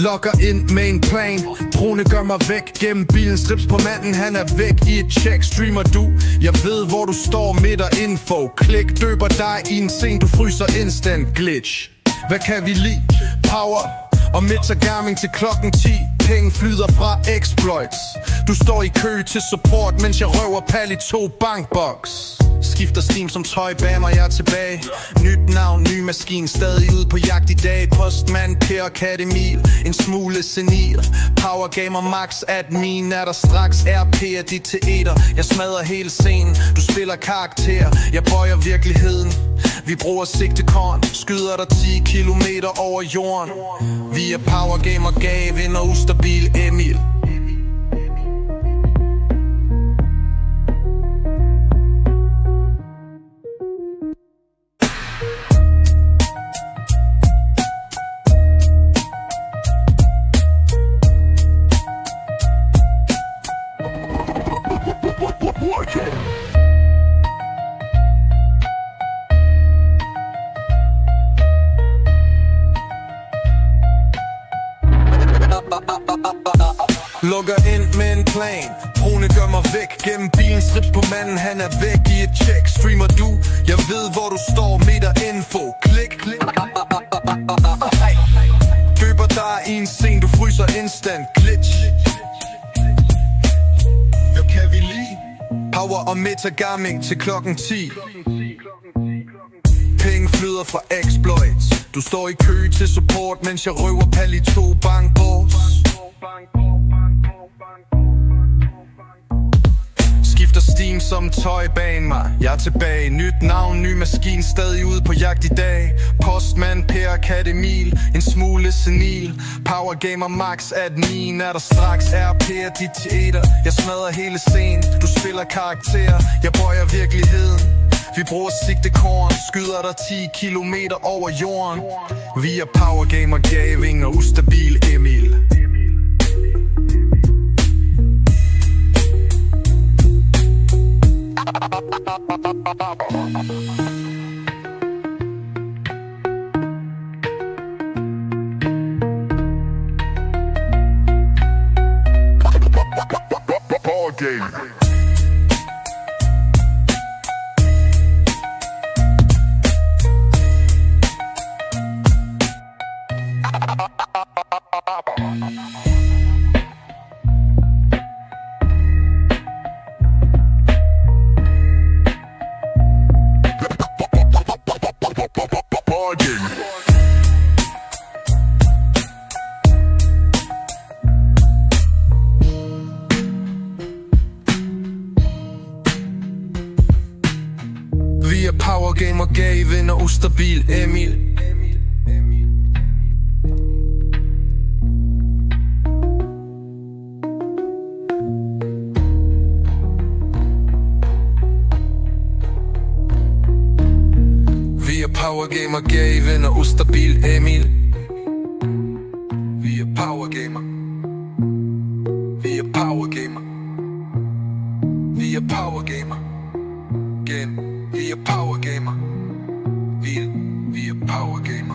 Logger ind med en plan. Brune gør mig væk gennem bilen. Strips på manden, han er væk i et check. Streamer du, jeg ved hvor du står. Midt og info. Klik, døber dig i en scene. Du fryser instant glitch. Hvad kan vi lide? Power og metagaming til klokken 10. Penge flyder fra exploits. Du står i kø til support, mens jeg røver pal i 2 bankboks. Skifter steam som tøj bag mig, jeg er tilbage. Nyt navn, ny maskine, stadig ude på jagt i dag. Postmand, Per Akademil, en smule senil. Power Gamer Max admin, er der straks RP af dit teater. Jeg smadrer hele scenen, du spiller karakter. Jeg bøjer virkeligheden, vi bruger sigtekorn. Skyder dig 10 kilometer over jorden. Vi er Power Gamer Gavin og ustabil Emil. Logger ind med en plan. Brune gør mig væk gennem bilen. Strips på manden, han er væk i et check. Streamer du, jeg ved hvor du står. Midt og info. Klik. Døber dig i en scene. Du fryser instant glitch. Hvad kan vi lide? Power og metagaming til klokken 10. Penge flyder fra exploits. Du står i kø til support, mens jeg røver pal i 2 bankboks. Skifter steam som tøj bag mig. Jeg er tilbage, nyt navn, ny maskine. Stadig ude på jagt i dag. Postmand, Per Akademil, en smule senil. Power Gamer Max admin, er der straks RP af dit teater. Jeg smadrer hele scenen, du spiller karakter. Jeg bøjer virkeligheden, vi bruger sigtekorn. Skyder dig 10 kilometer over jorden. Vi er Power Gamer Gavin og ustabil Emil. Power Game. Vi er Power Gamer Gavin og ustabil Emil. Vi er Power Gamer Gavin og ustabil Emil. Vi er Power Gamer. Vi er Power Gamer. Vi er Power Gamer. Vi er Power Gamer. Vi er Power Gamer.